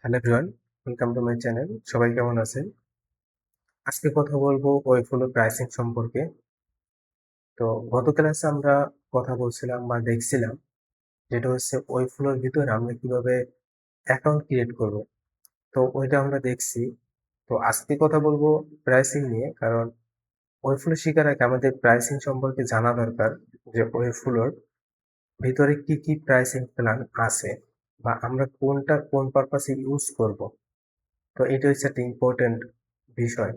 Hello everyone, welcome to my channel. সবাই কেমন আছেন? আজকে কথা বলবো ওয়েবফ্লো প্রাইসিং সম্পর্কে। তো গত ক্লাসে আমরা কথা বলছিলাম বা দেখছিলাম যেটা হচ্ছে ওয়েবফ্লোর ভিতরে আমরা কিভাবে অ্যাকাউন্ট ক্রিয়েট করব। তো ওইটা আমরা দেখছি। তো আজকে কথা বলবো প্রাইসিং নিয়ে, কারণ ওয়েবফ্লো শেখার আগে আমাদের প্রাইসিং সম্পর্কে জানা দরকার, যে ওয়েবফ্লোর ভিতরে কি কি প্রাইসিং প্ল্যান আছে বা আমরা কোনটা কোন পারপাসে ইউজ করব। তো এটা হচ্ছে একটা ইম্পর্টেন্ট বিষয়।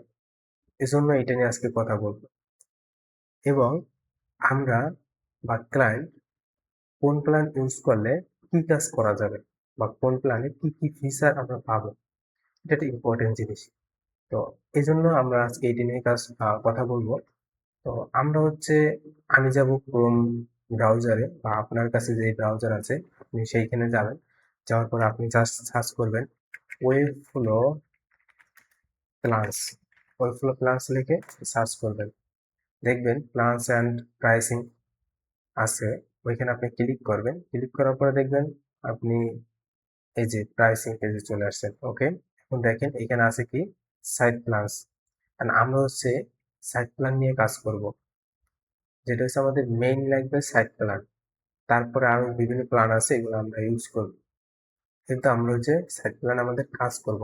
এজন্য এটা নিয়ে আজকে কথা বলবো, এবং আমরা বা ক্লায়েন্ট কোন প্ল্যান ইউজ করলে কি কাজ করা যাবে বা কোন প্ল্যানে কি কি ফিচার আমরা পাবো, এটা একটা ইম্পর্টেন্ট জিনিস। তো এই জন্য আমরা আজকে এটি নিয়ে কথা বলবো। তো আমরা হচ্ছে আমি যাব ক্রোম ব্রাউজারে, বা আপনার কাছে যে ব্রাউজার আছে আপনি সেইখানে যাবেন। যাওয়ার পর আপনি জাস্ট সার্চ করবেন ওয়েবফ্লো প্লাস। ওয়েবফ্লো প্লাস লিখে সার্চ করবেন, দেখবেন প্লাস অ্যান্ড প্রাইসিং আছে। ওইখানে আপনি ক্লিক করবেন। ক্লিক করার পরে দেখবেন আপনি এই যে প্রাইসিং পেজে চলে আসছেন। ওকে, এখন দেখেন এখানে আছে কি সাইট প্ল্যানস। আর আমরা হচ্ছে সাইট প্ল্যান নিয়ে কাজ করব, যেটা হচ্ছে আমাদের মেইন লাগবে সাইট প্ল্যান। তারপরে আরো বিভিন্ন প্ল্যান আছে, এগুলো আমরা ইউজ করব, কিন্তু আমরা হচ্ছে সাইট প্ল্যান আমাদের কাজ করব।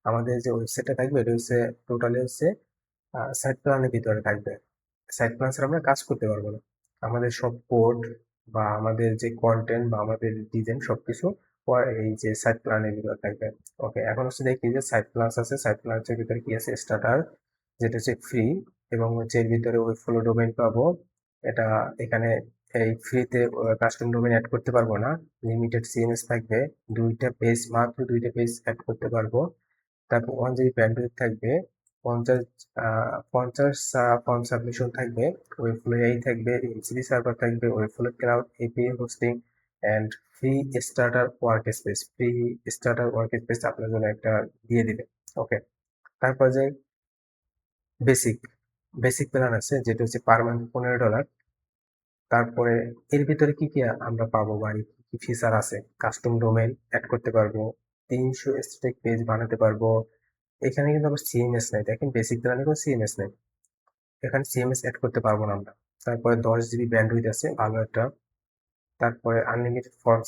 আমাদের যে ওয়েবসাইটটা থাকবে এটা হচ্ছে টোটালি হচ্ছে সাইট প্ল্যানের ভিতরে থাকবে। সাইট প্ল্যান ছাড়া আমরা কাজ করতে পারবো না। আমাদের সব কোড বা আমাদের যে কন্টেন্ট বা আমাদের ডিজাইন সবকিছু এই যে সাইট প্ল্যানের ভিতরে থাকবে। ওকে, এখন হচ্ছে দেখি যে সাইট প্লাস আছে। সাইট প্লাসের ভিতরে কি আছে, স্টার্টার, যেটা হচ্ছে ফ্রি, এবং হচ্ছে এর ভিতরে ওয়েবফ্লো ডোমেইন পাবো। এটা এখানে এই ফ্রিতে কাস্টম ডোমেইন অ্যাড করতে পারবো না। লিমিটেড সিএমএস থাকবে, মাত্র দুইটা পেজ অ্যাড করতে পারবো। তারপর 1 GB ব্যান্ডউইথ থাকবে, 50 50 ফর্ম সাবমিশন থাকবে, ওয়েবফ্লো এআই থাকবে, এমসিপি সার্ভার থাকবে, Webflow cloud API hosting and free starter workspace আপনার জন্য একটা দিয়ে দিবে। ওকে, তারপর যে বেসিক বেসিক প্ল্যান আছে, যেটা হচ্ছে পার মান্থ $15। তারপরে এর ভিতরে কি কি আমরা পাবো বা কি কি ফিচার আছে, কাস্টম ডোমেন অ্যাড করতে পারবো, 300 স্ট্যাটিক পেজ বানাতে পারবো। এখানে কিন্তু আবার সিএমএস নাই, দেখেন বেসিক প্ল্যানে কোনো সিএমএস নাই, এখানে সিএমএস অ্যাড করতে পারবো না আমরা। তারপরে 10 GB ব্যান্ডউইথ আছে, ভালো একটা। তারপরে আনলিমিটেড ফর্ম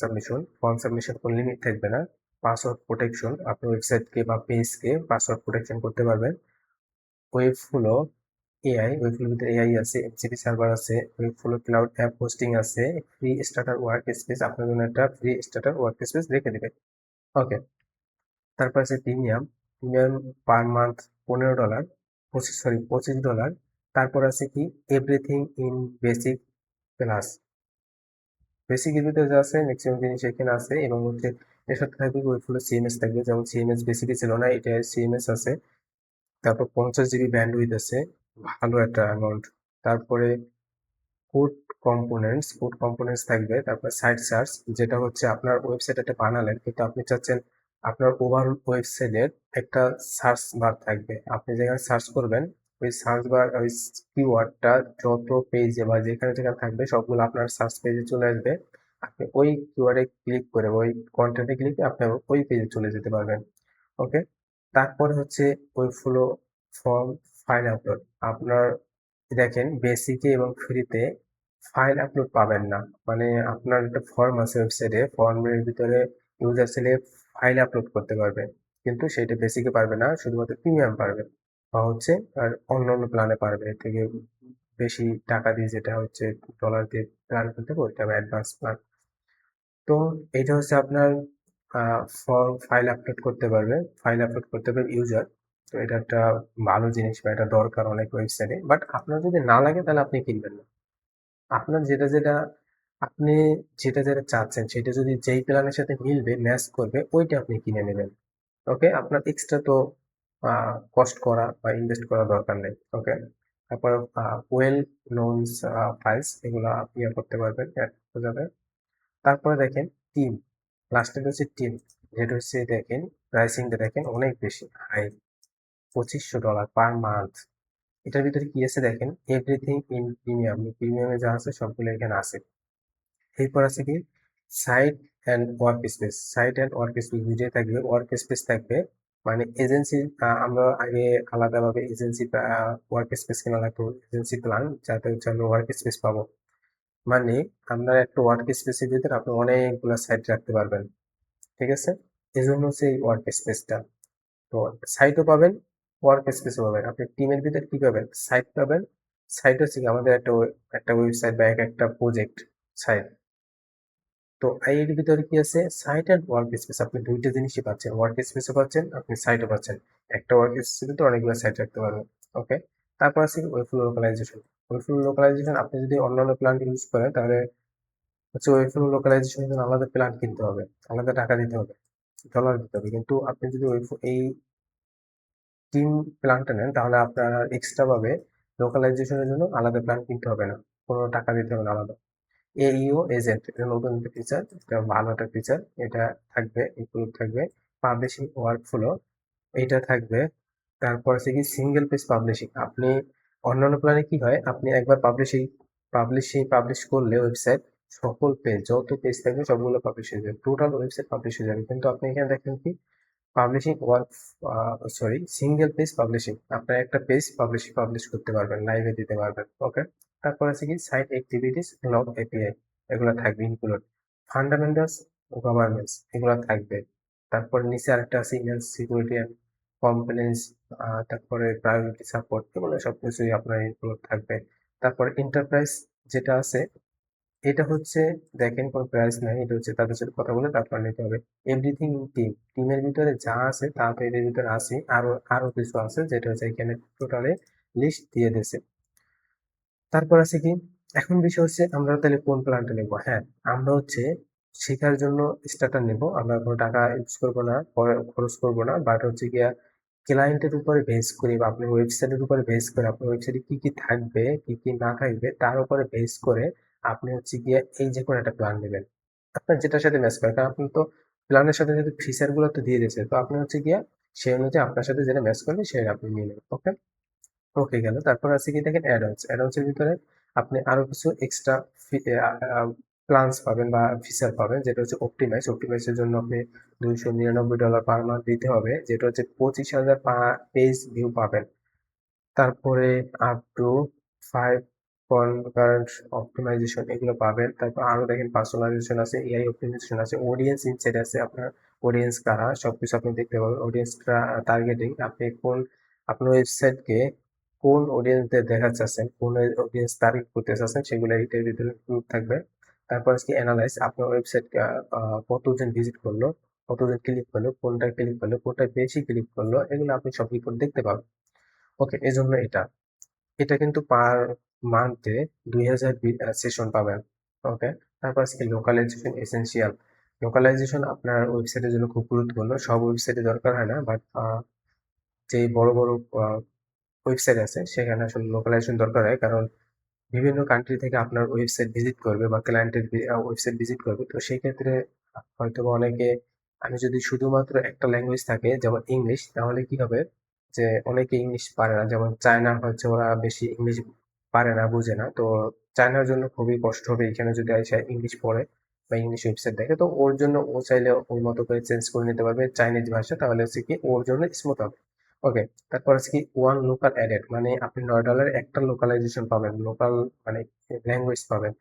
সাবমিশন কোনো লিমিট থাকবে না। পাসওয়ার্ড প্রোটেকশন, আপনি ওয়েবসাইটকে বা পেজকে পাসওয়ার্ড প্রোটেকশন করতে পারবেন। ওয়েবফ্লো ওয়েবফ্লোর ভিতরে এআই আছে, এমসিপি সার্ভার আছে, ওয়েবফ্লো ক্লাউড অ্যাপ হোস্টিং আছে, ফ্রি স্টার্টার ওয়ার্ক স্পেস, আপনার জন্য একটা ফ্রি স্টার্টার ওয়ার্ক স্পেস রেখে দেবে। ওকে, তারপর আছে প্রিমিয়াম। Premium per month $15, $25। তারপর আছে কি everything in basic plus. Basic এর ভিতরে যা আছে ম্যাক্সিমাম জিনিস এখানে আছে, এবং হচ্ছে এর সাথে থাকবে ওয়েবফ্লো সিএমএস থাকবে, যেমন সিএমএস বেসিকে ছিল না, এটা সিএমএস আছে। তারপর 50 GB ব্যান্ডউইথ আছে, ভালো একটা অ্যামাউন্ট। তারপরে কোড কম্পোনেন্টস থাকবে। তারপর সাইট সার্চ, যেটা হচ্ছে আপনার ওয়েবসাইট একটা বানালেন, কিন্তু আপনি চাচ্ছেন আপনার ওভারঅল ওয়েবসাইটের একটা সার্চ বার থাকবে। আপনি যেখানে সার্চ করবেন ওই সার্চ বার, ওই কিওয়ার্ডটা যত পেজে বা যেখানে যেখানে থাকবে সবগুলো আপনার সার্চ পেজে চলে আসবে। আপনি ওই কিওয়ার্ডে ক্লিক করে, ওই কন্টেন্টে ক্লিক করে আপনি ওই পেজে চলে যেতে পারবেন। ওকে, তারপরে হচ্ছে ওয়েবফ্লো ফর্ম ফাইল আপলোড। আপনার দেখেন বেসিকে এবং ফ্রিতে ফাইল আপলোড পাবেন না, মানে আপনার একটা ফর্ম আছে ওয়েবসাইটে, ফর্মের ভিতরে ইউজার চাইলে ফাইল আপলোড করতে পারবে, কিন্তু সেটা বেসিকে পারবে না, শুধুমাত্র প্রিমিয়াম পারবে বা হচ্ছে আর অন্য অন্য প্ল্যানে পারবে। এর থেকে বেশি টাকা দিয়ে, যেটা হচ্ছে ডলার দিয়ে প্ল্যান করতে হবে, ওইটা অ্যাডভান্স প্ল্যান। তো এটা হচ্ছে আপনার ফর্ম ফাইল আপলোড করতে পারবে ইউজার। তো এটা একটা ভালো জিনিস বা এটা দরকার অনেক ওয়েবসাইটে, বাট আপনার যদি না লাগে তাহলে আপনি কিনবেন না। আপনার আপনি যেটা যেটা চাচ্ছেন সেটা যদি যেই প্ল্যানের সাথে মিলবে, ম্যাচ করবে, ওইটা আপনি কিনে নেবেন। ওকে, আপনার এক্সট্রা তো কষ্ট করা বা ইনভেস্ট করা দরকার নেই। ওকে, তারপর ওয়েল নোনস ফাইলস, এগুলো আপনি করতে পারবেন, অ্যাড করা যাবে। তারপরে দেখেন টিম, লাস্টের হচ্ছে টিম, যেটা হচ্ছে দেখেন প্রাইসিংটা দেখেন অনেক বেশি হাই, $2500 পার মান্থ। এটার ভিতরে কি আছে দেখেন, এভরিথিং ইন প্রিমিয়ামে যা আছে সবগুলো এখানে আছে। এরপর আছে কি site and work space, site and work space দুইটাই থাকবে। ওয়ার্ক স্পেস থাকবে মানে এজেন্সি, আমরা আগে আলাদাভাবে এজেন্সি ওয়ার্ক স্পেস কেনা লাগতো, এজেন্সি প্ল্যান, যাতে হচ্ছে আমরা ওয়ার্ক স্পেস পাবো। মানে আপনার একটা ওয়ার্ক স্পেসের ভিতরে আপনি অনেকগুলো সাইট রাখতে পারবেন, ঠিক আছে? এই জন্য হচ্ছে এই ওয়ার্ক স্পেসটা। তো সাইটও পাবেন, ওয়ার্ক স্পেসও পাবেন। আপনি টিমের ভিতরে কি পাবেন? সাইট পাবেন। সাইট হচ্ছে কি আমাদের একটা ওয়েবসাইট বা একটা প্রজেক্ট সাইট। তো এর ভিতরে কি আছে? সাইট অ্যান্ড ওয়ার্ক স্পেস, আপনি দুইটা জিনিসই পাচ্ছেন, ওয়ার্ক স্পেসও পাচ্ছেন, আপনি সাইটও পাচ্ছেন। একটা ওয়ার্ক স্পেসের ভিতরে অনেকগুলো সাইট রাখতে পারবেন। ওকে, তারপর আছে ওয়েবফ্লো লোকালাইজেশন। ওয়েবফ্লো লোকালাইজেশন আপনি যদি অন্যান্য প্ল্যান ইউজ করেন তাহলে হচ্ছে ওয়েবফ্লো লোকালাইজেশনের জন্য আলাদা প্ল্যান কিনতে হবে, আলাদা টাকা দিতে হবে, ডলার দিতে হবে। কিন্তু আপনি যদি এই টিম প্ল্যানটা নেন তাহলে আপনার এক্সট্রা ভাবে লোকালাইজেশনের জন্য আলাদা প্ল্যান কিনতে হবে না, কোনো টাকা দিতে হবে না আলাদা। এইও এজেন্ট, এটা নতুন একটা ফিচার, এটা ভালো একটা ফিচার, এটা থাকবে, ইনক্লুড থাকবে। পাবলিশিং ওয়ার্কফ্লো এটা থাকবে। তারপর আছে কি সিঙ্গেল পেজ পাবলিশিং। আপনি অন্যান্য প্ল্যানে কি হয়, আপনি একবার পাবলিশ করলে ওয়েবসাইট সকল পেজ, যত পেজ থাকবে সবগুলো পাবলিশ হয়ে যাবে, টোটাল ওয়েবসাইট পাবলিশ হয়ে যাবে। কিন্তু আপনি এখানে দেখেন কি publishing work single page publishing, আপনার একটা পেজ পাবলিশ করতে পারবেন, লাইভে দিতে পারবেন। ওকে, তারপর আছে কি সাইট অ্যাক্টিভিটিস লগ এপিআই, এগুলো থাকবে ইনক্লুড। ফান্ডামেন্টালস ও গভর্নেন্স এগুলো থাকবে। তারপর নিচে আরেকটা আছে ইমেল সিকিউরিটি অ্যান্ড কমপ্লেন্স, তারপরে প্রায়োরিটি সাপোর্ট, এগুলো সবকিছুই আপনার ইনক্লুড থাকবে। তারপর এন্টারপ্রাইজ যেটা আছে, এটা হচ্ছে দেখেন কোনো প্রাইস নাই, এটা হচ্ছে তাদের সাথে কথা বলে তারপর নিতে হবে। এভরিথিং টিমের ভিতরে যা আছে তা তো এদের ভিতরে আছে, আরো আরো কিছু আছে যেটা হচ্ছে এখানে টোটালে লিস্ট দিয়ে দিয়েছে। তারপর আছে কি, এখন বিষয় হচ্ছে আমরা তাহলে কোন প্ল্যানটা নেবো। হ্যাঁ, আমরা হচ্ছে শেখার জন্য স্টার্টার নেব, আমরা কোনো টাকা ইউজ করবো না, খরচ করবো না, বাট হচ্ছে গিয়া ক্লায়েন্টের উপরে বেস করে বা আপনার ওয়েবসাইটের উপরে বেস করে, আপনার ওয়েবসাইটে কি কি থাকবে কি কি না থাকবে তার উপরে বেস করে আপনি হচ্ছে গিয়ে এই যে কোনো একটা প্ল্যান নেবেন আপনার যেটার সাথে ম্যাচ করে। কারণ আপনি তো প্ল্যানের সাথে যদি ফিচার গুলো তো দিয়ে দিয়েছে, তো আপনি হচ্ছে গিয়া সেই অনুযায়ী আপনার সাথে যেটা ম্যাচ করবে সেটা আপনি নিয়ে নেবেন। ওকে, ওকে গেল। তারপর আছে কি দেখেন অ্যাডভান্সের ভিতরে আপনি আরো কিছু এক্সট্রা প্ল্যানস পাবেন বা ফিচার পাবেন, যেটা হচ্ছে অপটিমাইজের জন্য আপনি $299 পার মান্থ দিতে হবে, যেটা হচ্ছে 25,000 পেজ ভিউ পাবেন। তারপরে আপ টু 5 কারেন্ট অপটিমাইজেশন এগুলো পাবেন। তারপর আরো দেখেন পার্সোনালাইজেশন আছে, এআই অপটিমাইজেশন আছে, অডিয়েন্স ইনসাইট আছে, আপনার অডিয়েন্স কারা সবকিছু আপনি দেখতে পাবেন। অডিয়েন্স টার্গেটিং, আপনি আপনার ওয়েবসাইটকে কোন অডিয়েন্সদের দেখাতে চাচ্ছেন, কোন অডিয়েন্স টার্গেট করতে চাচ্ছেন, সেগুলো এটার ভিতরে include থাকবে। তারপর আজকে অ্যানালাইজ, আপনার ওয়েবসাইট কতজন ভিজিট করলো, কতজন ক্লিক করলো, কোনটা ক্লিক করলো, কোনটা বেশি ক্লিক করলো, এগুলো আপনি সব রিপোর্ট দেখতে পাবেন। ওকে, এজন্য এটা কিন্তু পার মান্থে 2000 সেশন পাবেন। ওকে, তারপর আজকে লোকালাইজেশন এসেনশিয়াল। লোকালাইজেশন আপনার ওয়েবসাইটের জন্য খুব গুরুত্বপূর্ণ, সব ওয়েবসাইটে দরকার হয় না, বাট যে বড় বড় ওয়েবসাইট আছে সেখানে আসলে লোকালাইজেশন দরকার হয়, কারণ বিভিন্ন কান্ট্রি থেকে আপনার ওয়েবসাইট ভিজিট করবে বা ক্লায়েন্টের ওয়েবসাইট ভিজিট করবে। তো সেই ক্ষেত্রে হয়তো বা অনেকে, আমি যদি শুধুমাত্র একটা ল্যাঙ্গুয়েজ থাকে যেমন ইংলিশ, তাহলে কি হবে যে অনেকে ইংলিশ পারে না, যেমন চায়না হচ্ছে ওরা বেশি ইংলিশ পারে না, বুঝে না। তো চায়নার জন্য খুবই কষ্ট হবে এখানে যদি এসে ইংলিশ পড়ে বা ইংলিশ ওয়েবসাইট দেখে। তো ওর জন্য ও চাইলে ওর মতো করে চেঞ্জ করে নিতে পারবে চাইনিজ ভাষা, তাহলে হচ্ছে কি ওর জন্য স্মুথ হবে। ওকে, তারপর হচ্ছে কি ওয়ান লোকাল অ্যাডেড, মানে আপনি $9 একটা লোকালাইজেশন পাবেন, লোকাল মানে ল্যাঙ্গুয়েজ পাবেন।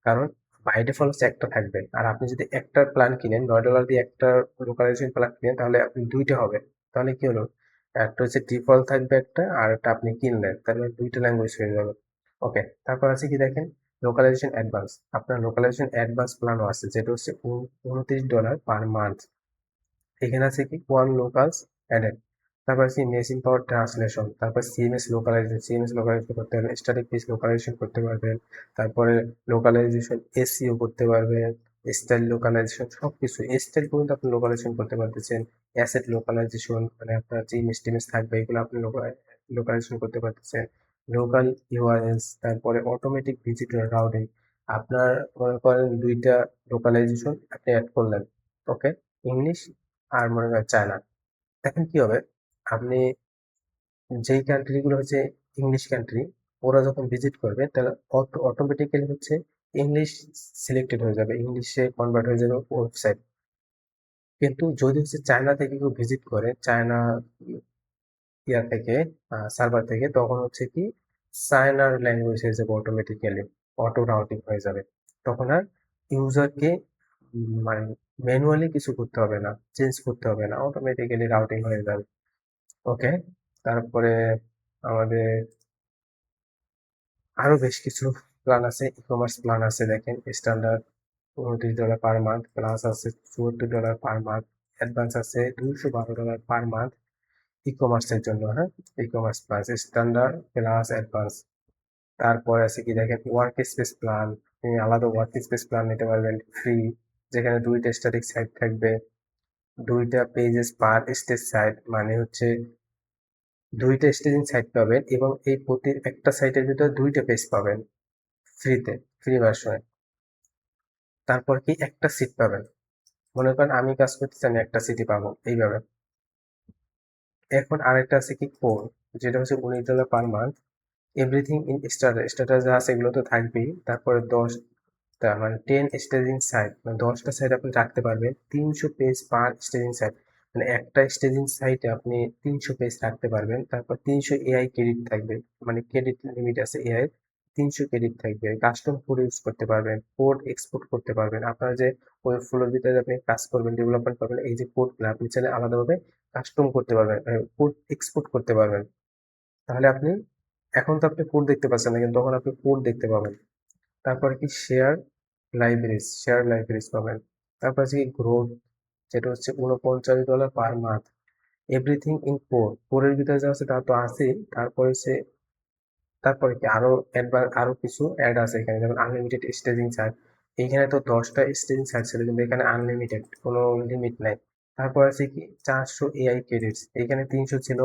কারণ বাই ডিফল্ট হচ্ছে একটা থাকবে, আর আপনি যদি একটা প্ল্যান কিনেন $9 দিয়ে একটা লোকালাইজেশন প্ল্যান কিনেন তাহলে আপনি দুইটা হবে। তাহলে কি হলো, একটা হচ্ছে ডিফল্ট থাকবে একটা, আর একটা আপনি কিনলেন, তাহলে দুইটা ল্যাঙ্গুয়েজ হয়ে যাবে। ওকে, তারপর আছে কি দেখেন লোকালাইজেশন অ্যাডভান্স। আপনার লোকালাইজেশন অ্যাডভান্স প্ল্যানও আছে, যেটা হচ্ছে $29 পার মান্থ। এখানে আছে কি ওয়ান লোকালস অ্যাডেড। তারপর আছে মেশিন পাওয়ার ট্রান্সলেশন, তারপর সিএমএস লোকালাইজেশন করতে পারবেন, স্ট্যাটিক পেজ লোকালাইজেশন করতে পারবেন, তারপরে লোকালাইজেশন এসইও করতে পারবেন, স্টাইল লোকালাইজেশন, সবকিছু স্টাইল পর্যন্ত আপনি লোকালাইজেশন করতে পারতেছেন। অ্যাসেট লোকালাইজেশন, মানে আপনার যে ইমেজ টিমেজ থাকবে এগুলো আপনি লোকালাইজেশন করতে পারতেছেন। লোকাল ইউআরএলস, তারপরে অটোমেটিক ভিজিটর রাউটিং, আপনার মনে করেন দুইটা লোকালাইজেশন আপনি অ্যাড করলেন। ওকে, ইংলিশ আর মনে করেন চায়না। এখন কি হবে, আপনি যেই কান্ট্রি গুলো হচ্ছে ইংলিশ কান্ট্রি, ওরা যখন ভিজিট করবে তাহলে অটোমেটিক্যালি হচ্ছে ইংলিশ সিলেক্টেড হয়ে যাবে, ইংলিশে কনভার্ট হয়ে যাবে ওয়েবসাইট। কিন্তু যদি হচ্ছে চায়না থেকে কেউ ভিজিট করে, চায়না ইয়া থেকে সার্ভার থেকে, তখন হচ্ছে কি চায়নার ল্যাঙ্গুয়েজ হয়ে যাবে অটোমেটিক্যালি, অটো রাউটিং হয়ে যাবে। তখন আর ইউজারকে মানে ম্যানুয়ালি কিছু করতে হবে না, চেঞ্জ করতে হবে না, অটোমেটিক্যালি রাউটিং হয়ে যাবে। ওকে, তারপরে আমাদের আরো বেশ কিছু প্ল্যান আছে, ই কমার্স প্ল্যান আছে। দেখেন স্ট্যান্ডার্ড $29 পার মান্থ, প্লাস আছে $74 পার মান্থ, অ্যাডভান্স আছে $212 পার মান্থ ই কমার্সের জন্য। হ্যাঁ, e commerce plus standard plus advance. তারপরে আছে কি দেখেন ওয়ার্ক স্পেস প্ল্যান, আপনি আলাদা ওয়ার্ক স্পেস প্ল্যান নিতে পারবেন ফ্রি, যেখানে 2টা স্ট্যাটিক সাইট থাকবে, 2টা পেজেস পার স্টেজ সাইট, মানে হচ্ছে 2টা স্টেজিং সাইট পাবেন এবং এই প্রতি একটা সাইটের ভিতরে 2টা পেজ পাবেন ফ্রিতে, ফ্রি ভার্সনে। তারপর কি একটা সিট পাবেন, মনে করেন আমি কাজ করতেছি, আমি একটা সিটই পাবো এইভাবে। এখন আরেকটা আছে কি কোর, যেটা হচ্ছে $19 per month, everything in status যা আছে এগুলো তো থাকবেই। তারপরে 10টা মানে 10 স্টেজিং সাইট, মানে 10টা সাইট আপনি রাখতে পারবেন, 300 পেজ পার স্টেজিং সাইট, মানে একটা স্টেজিং সাইটে আপনি 300 পেজ রাখতে পারবেন। তারপর 300 এআই ক্রেডিট থাকবে, মানে ক্রেডিট লিমিট আছে এআই, 300 ক্রেডিট থাকবে। কাস্টম কোড ইউজ করতে পারবেন, কোড এক্সপোর্ট করতে পারবেন। আপনার যে ওয়েব ফ্লোর ভিতরে আপনি কাজ করবেন, ডেভেলপমেন্ট করবেন, এই যে কোডগুলো আপনি চাইলে আলাদাভাবে কাস্টম করতে পারবেন, কোড এক্সপোর্ট করতে পারবেন। তাহলে আপনি এখন তো আপনি কোড দেখতে পাচ্ছেন না, কিন্তু তখন আপনি কোড দেখতে পাবেন। তারপরে কি শেয়ার লাইব্রেরিজ পাবেন। তারপর আছে কি গ্রোথ, যেটা হচ্ছে $49 পার মান্থ, এভরিথিং ইন কোরের ভিতরে যা আছে তা তো আছেই। তারপরে কি আরো কিছু অ্যাড আছে এখানে, যেমন আনলিমিটেড স্টেজিং চার্জ। এইখানে তো 10টা স্টেজিং চার্জ ছিল, কিন্তু এখানে আনলিমিটেড, কোনো লিমিট নাই। তারপর আছে কি 400 এআই ক্রেডিটস, এখানে 300 ছিল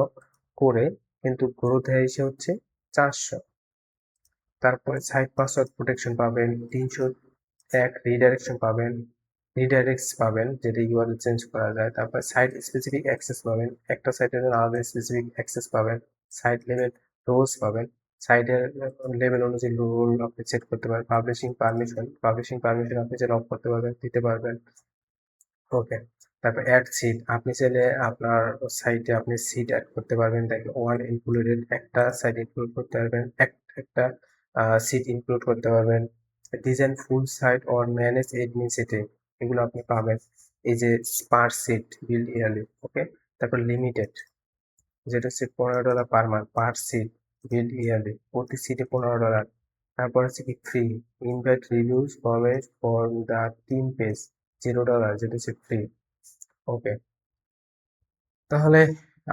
করে, কিন্তু গ্রোথ এসে হচ্ছে 400। তারপরে সাইট পাসওয়ার্ড প্রোটেকশন পাবেন 301, রিডাইরেক্টস পাবেন যেটা ইউআরএল চেঞ্জ করা যায়। তারপর সাইট স্পেসিফিক অ্যাক্সেস পাবেন, একটা সাইটের জন্য আলাদা স্পেসিফিক অ্যাক্সেস পাবেন। সাইট লেভেল রোলস পাবেন, সাইটের লেভেল অনুযায়ী রোল আপনি সেট করতে পারেন। পাবলিশিং পারমিশন আপনি চাইলে অফ করতে পারবেন, দিতে পারবেন। ওকে, তারপর অ্যাড সিট, আপনি চাইলে আপনার সাইটে আপনি সিট অ্যাড করতে পারবেন। দেখেন ওয়ান ইনক্লুডেড, একটা সাইট ইনক্লুড করতে পারবেন, একটা সিট ইনক্লুড করতে পারবেন। Design full site or manage admin setting, এগুলো আপনি পাবেন। এই যে per seat billed yearly. Okay, তারপর লিমিটেড, যেটা হচ্ছে $15 per month per seat, billed yearly, প্রতি সিটে $15। তারপর হচ্ছে কি free, invite reviews comment for the team page, $0, যেটা হচ্ছে ফ্রি। ওকে, তাহলে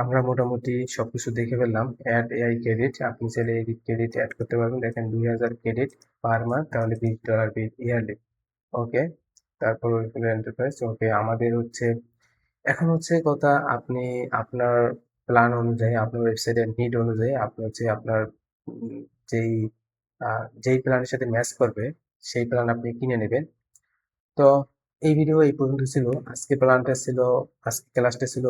আমরা মোটামুটি সবকিছু দেখে ফেললাম। অ্যাড এআই ক্রেডিট, আপনি চাইলে এই ক্রেডিট অ্যাড করতে পারবেন। দেখেন 2000 ক্রেডিট পার মান্থ, তাহলে $20 বিল ইয়ারলি। ওকে, তারপর এন্টারপ্রাইজ। ওকে, আমাদের হচ্ছে এখন হচ্ছে কথা, আপনি আপনার প্ল্যান অনুযায়ী, আপনার ওয়েবসাইটের নিড অনুযায়ী আপনি হচ্ছে আপনার উম, যেই যেই প্ল্যানের সাথে ম্যাচ করবে সেই প্ল্যান আপনি কিনে নেবেন। তো এই ভিডিও এই পর্যন্ত ছিল। আজকে ক্লাসটা ছিল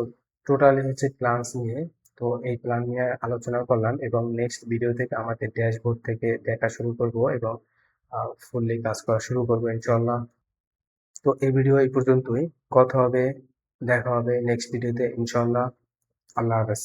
টোটালি হচ্ছে প্ল্যানস নিয়ে। তো এই প্ল্যান নিয়ে আলোচনা করলাম এবং নেক্সট ভিডিও থেকে আমাদের ড্যাশবোর্ড থেকে দেখা শুরু করব এবং ফুললি কাজ করা শুরু করবো ইনশাল্লাহ। তো এই ভিডিও এই পর্যন্তই, কথা হবে, দেখা হবে নেক্সট ভিডিওতে ইনশাল্লাহ। আল্লাহ হাফেজ।